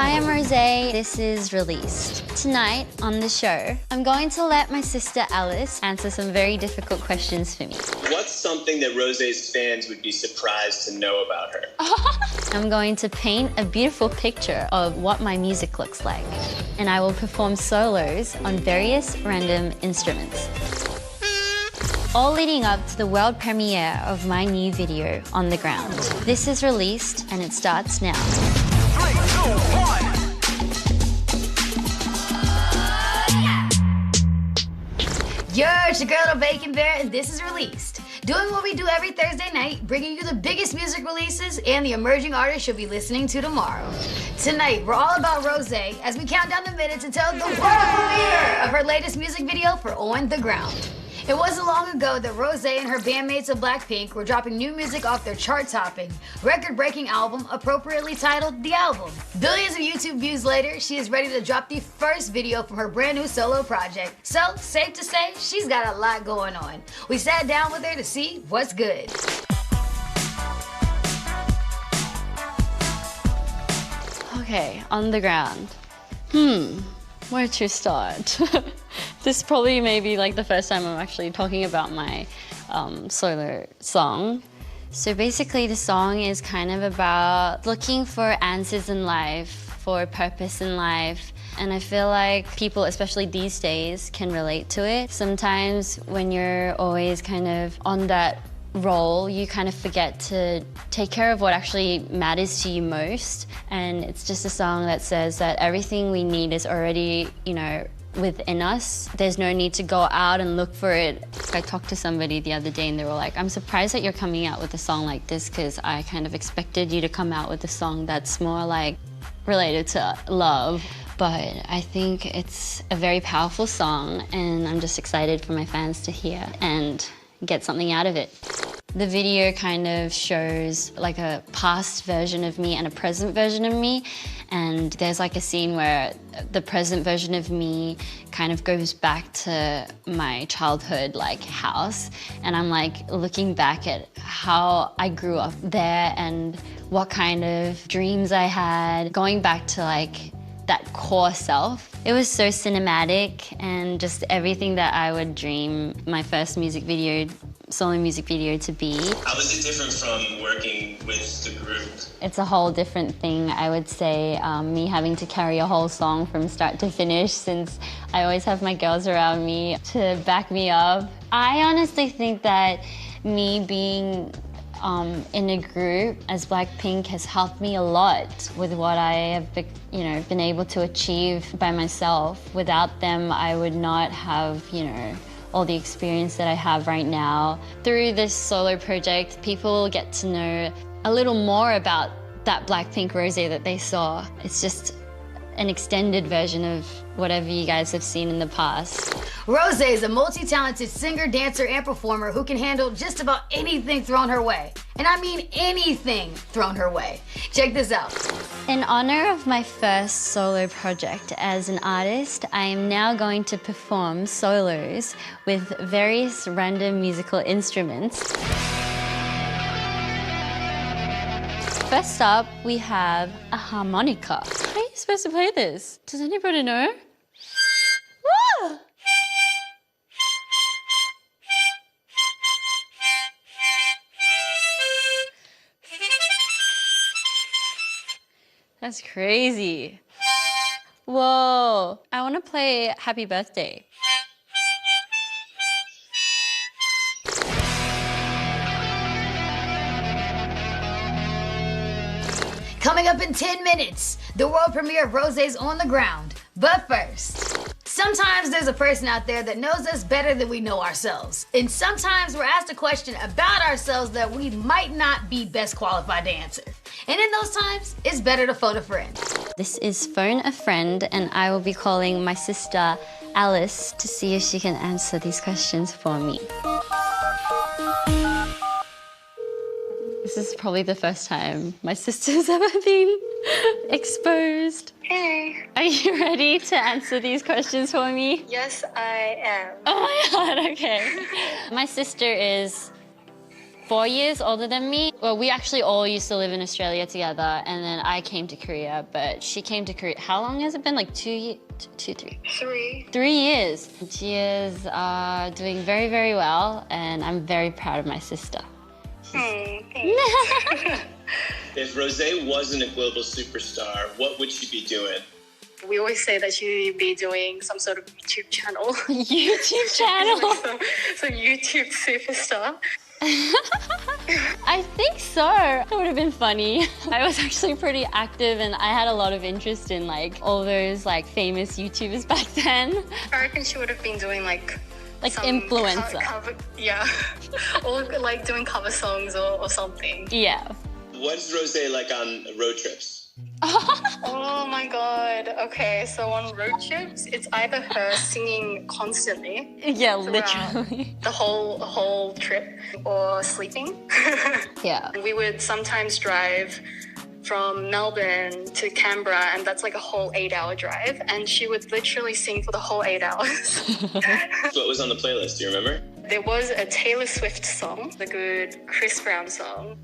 Hi, I'm Rosé. This is Released. Tonight on the show, I'm going to let my sister Alice answer some very difficult questions for me. What's something that Rosé's fans would be surprised to know about her? I'm going to paint a beautiful picture of what my music looks like, and I will perform solos on various random instruments. All leading up to the world premiere of my new video, On the Ground. This is Released, and it starts now. 3, 2, 1. Yo, it's your girl, the Bacon Bear, and this is Released. Doing what we do every Thursday night, bringing you the biggest music releases and the emerging artists you'll be listening to tomorrow. Tonight, we're all about Rosé as we count down the minutes until the world premiere of her latest music video for On the Ground. It wasn't long ago that Rosé and her bandmates of Blackpink were dropping new music off their chart-topping, record-breaking album appropriately titled The Album. Billions of YouTube views later, she is ready to drop the first video from her brand new solo project. So, safe to say, she's got a lot going on. We sat down with her to see what's good. Okay, On the Ground. Where to start? This probably may be like the first time I'm actually talking about my solo song. So basically the song is kind of about looking for answers in life, for purpose in life. And I feel like people, especially these days, can relate to it. Sometimes when you're always kind of on that role, you kind of forget to take care of what actually matters to you most. And it's just a song that says that everything we need is already, you know, within us. There's no need to go out and look for it. I talked to somebody the other day and they were like, I'm surprised that you're coming out with a song like this because I kind of expected you to come out with a song that's more like related to love. But I think it's a very powerful song and I'm just excited for my fans to hear and get something out of it. The video kind of shows like a past version of me and a present version of me. And there's like a scene where the present version of me kind of goes back to my childhood like house. And I'm like looking back at how I grew up there and what kind of dreams I had, going back to like that core self. It was so cinematic and just everything that I would dream my first music video, solo music video to be. How is it different from working with the group? It's a whole different thing, I would say, me having to carry a whole song from start to finish since I always have my girls around me to back me up. I honestly think that me being in a group as Blackpink has helped me a lot with what I have been able to achieve by myself. Without them, I would not have, all the experience that I have right now. Through this solo project, people will get to know a little more about that Blackpink Rosé that they saw. It's just an extended version of whatever you guys have seen in the past. Rosé is a multi-talented singer, dancer, and performer who can handle just about anything thrown her way. And I mean anything thrown her way. Check this out. In honor of my first solo project as an artist, I am now going to perform solos with various random musical instruments. First up, we have a harmonica. How are you supposed to play this? Does anybody know? Ah! That's crazy. Whoa. I want to play Happy Birthday. Coming up in 10 minutes, the world premiere of Rosé's On the Ground. But first, sometimes there's a person out there that knows us better than we know ourselves. And sometimes we're asked a question about ourselves that we might not be best qualified to answer. And in those times, it's better to phone a friend. This is Phone a Friend, and I will be calling my sister Alice to see if she can answer these questions for me. This is probably the first time my sister's ever been exposed. Hey. Are you ready to answer these questions for me? Yes, I am. Oh my God, okay. My sister is 4 years older than me. Well, we actually all used to live in Australia together, and then I came to Korea, but she came to Korea. How long has it been? Like 2 years? 2, 3? 3. 3 years. She is doing very, very well, and I'm very proud of my sister. Thanks. If Rosé wasn't a global superstar, what would she be doing? We always say that she'd be doing some sort of YouTube channel. YouTube channel? some YouTube superstar. I think so. It would have been funny. I was actually pretty active and I had a lot of interest in like all those like famous YouTubers back then. I reckon she would have been doing like some influencer. Cover, yeah. Or like doing cover songs or something. Yeah. What's Rosé like on road trips? Oh my god. Okay, so on road trips, it's either her singing constantly. Yeah, throughout literally. The whole trip, or sleeping. Yeah. We would sometimes drive from Melbourne to Canberra, and that's like a whole 8-hour drive, and she would literally sing for the whole 8 hours. What was on the playlist? Do you remember? There was a Taylor Swift song, the good Chris Brown song.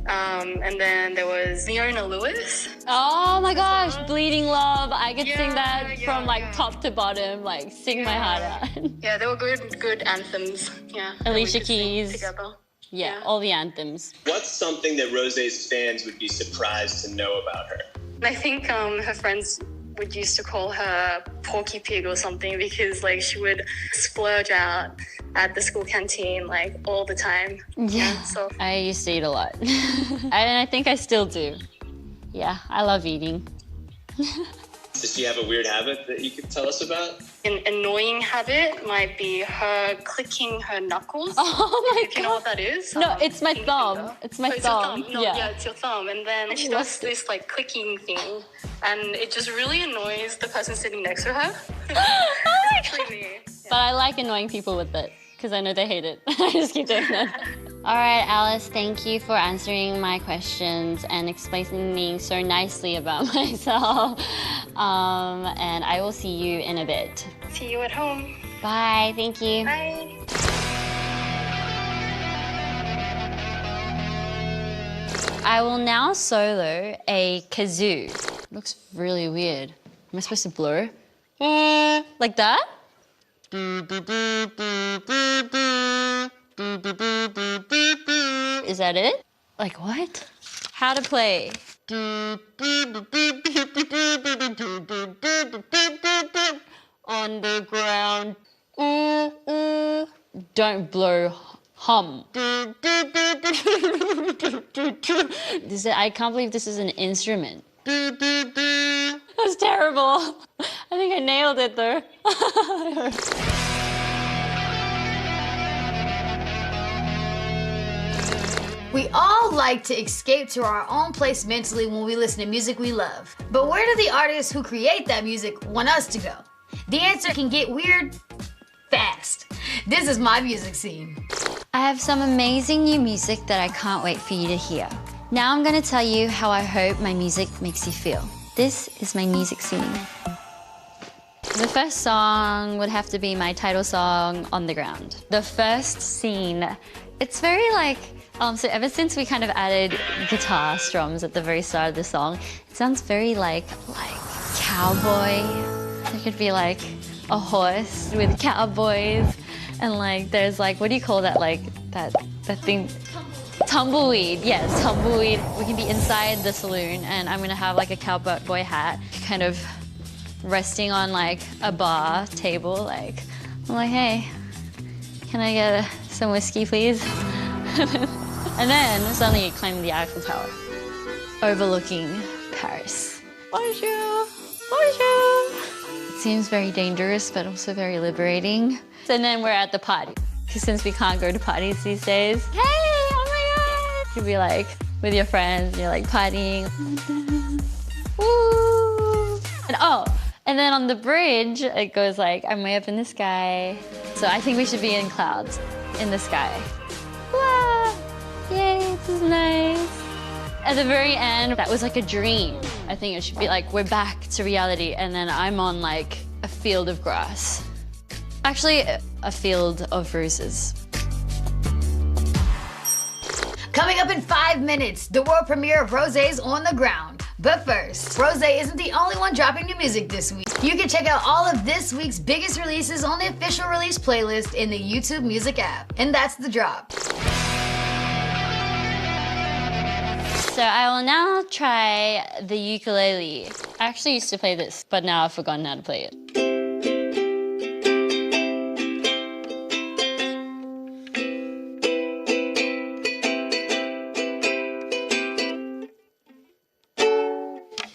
And then there was Leona Lewis. Oh my gosh, Bleeding Love. I could sing that Yeah, from like yeah. top to bottom, like sing my heart out. Yeah, they were good anthems. Yeah. that we Alicia could sing Keys. together. Yeah, all the anthems. What's something that Rosé's fans would be surprised to know about her? I think her friends would used to call her Porky Pig or something, because like she would splurge out at the school canteen like all the time. Yeah. So I used to eat a lot. And I think I still do. Yeah, I love eating. Does she have a weird habit that you could tell us about? an annoying habit might be her clicking her knuckles. Oh my If you know what that is? No, it's my pinky thumb. finger. It's my Oh, it's your thumb. No, Yeah. it's your thumb. And then she does this like clicking thing, and it just really annoys the person sitting next to her. It's actually me. But I like annoying people with it because I know they hate it. I just keep doing that. All right, Alice, thank you for answering my questions and explaining so nicely about myself. And I will see you in a bit. See you at home. Bye, thank you. Bye. I will now solo a kazoo. Looks really weird. Am I supposed to blow? Like that? Is that it? Like what? How to play? Underground. Don't blow. Hum. I can't believe this is an instrument. That's terrible. I think I nailed it though. We all like to escape to our own place mentally when we listen to music we love. But where do the artists who create that music want us to go? The answer can get weird fast. This is my music scene. I have some amazing new music that I can't wait for you to hear. Now I'm going to tell you how I hope my music makes you feel. This is my music scene. The first song would have to be my title song, On the Ground. The first scene, it's very like, so ever since we kind of added guitar strums at the very start of the song, it sounds very like cowboy. It could be like a horse with cowboys, and like there's like, what do you call that, like that thing? Tumbleweed, yes, tumbleweed. We can be inside the saloon and I'm gonna have like a cowboy hat, kind of resting on like a bar table. Like, I'm like, hey, can I get some whiskey, please? And then suddenly you climb the Eiffel Tower, overlooking Paris. Bonjour, bonjour. It seems very dangerous, but also very liberating. And then we're at the party, because since we can't go to parties these days, hey, oh my God. You'd be like with your friends, and you're like partying. Woo. And then on the bridge, it goes like, I'm way up in the sky. So I think we should be in clouds, in the sky. Wow. Yay, this is nice. At the very end, that was like a dream. I think it should be like, we're back to reality, and then I'm on like a field of grass. Actually, a field of roses. Coming up in 5 minutes, the world premiere of Rosé's On the Ground. But first, Rosé isn't the only one dropping new music this week. You can check out all of this week's biggest releases on the official release playlist in the YouTube Music app. And that's The Drop. So I will now try the ukulele. I actually used to play this, but now I've forgotten how to play it.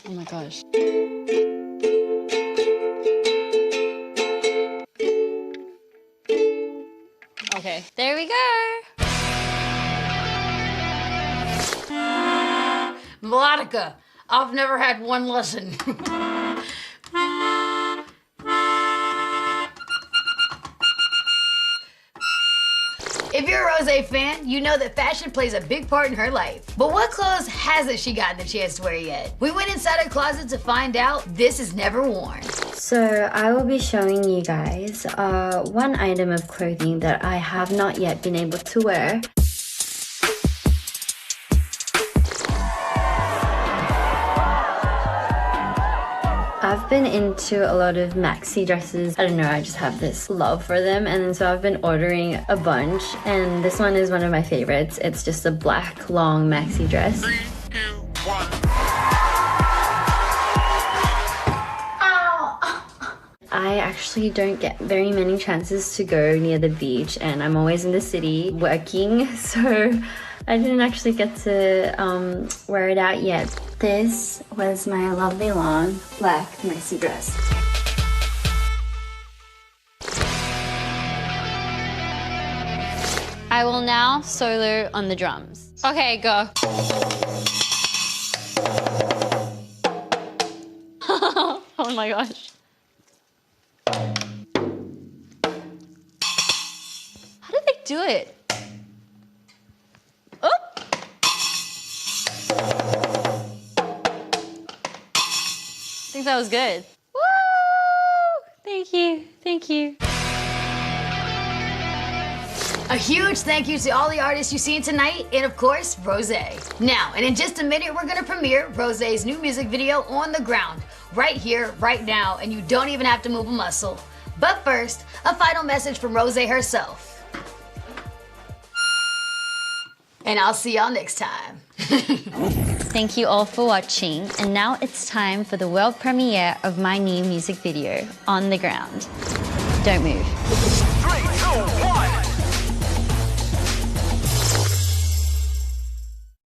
Oh my gosh. Okay, there we go. Melodica, I've never had one lesson. If you're a Rosé fan, you know that fashion plays a big part in her life. But what clothes hasn't she gotten the chance to wear yet? We went inside her closet to find out this is never worn. So I will be showing you guys one item of clothing that I have not yet been able to wear. I've been into a lot of maxi dresses. I don't know, I just have this love for them, and so I've been ordering a bunch, and this one is one of my favorites. It's just a black long maxi dress. 3, 2, 1. I actually don't get very many chances to go near the beach, and I'm always in the city working, so I didn't actually get to wear it out yet. This was my lovely long black maxi dress. I will now solo on the drums. Okay, go. Oh my gosh. How did they do it? Oh! I think that was good. Woo! Thank you, thank you. A huge thank you to all the artists you've seen tonight, and of course, Rosé. Now, and in just a minute, we're gonna premiere Rosé's new music video, On the Ground, right here, right now, and you don't even have to move a muscle. But first, a final message from Rosé herself. And I'll see y'all next time. Thank you all for watching, and now it's time for the world premiere of my new music video, On the Ground. Don't move.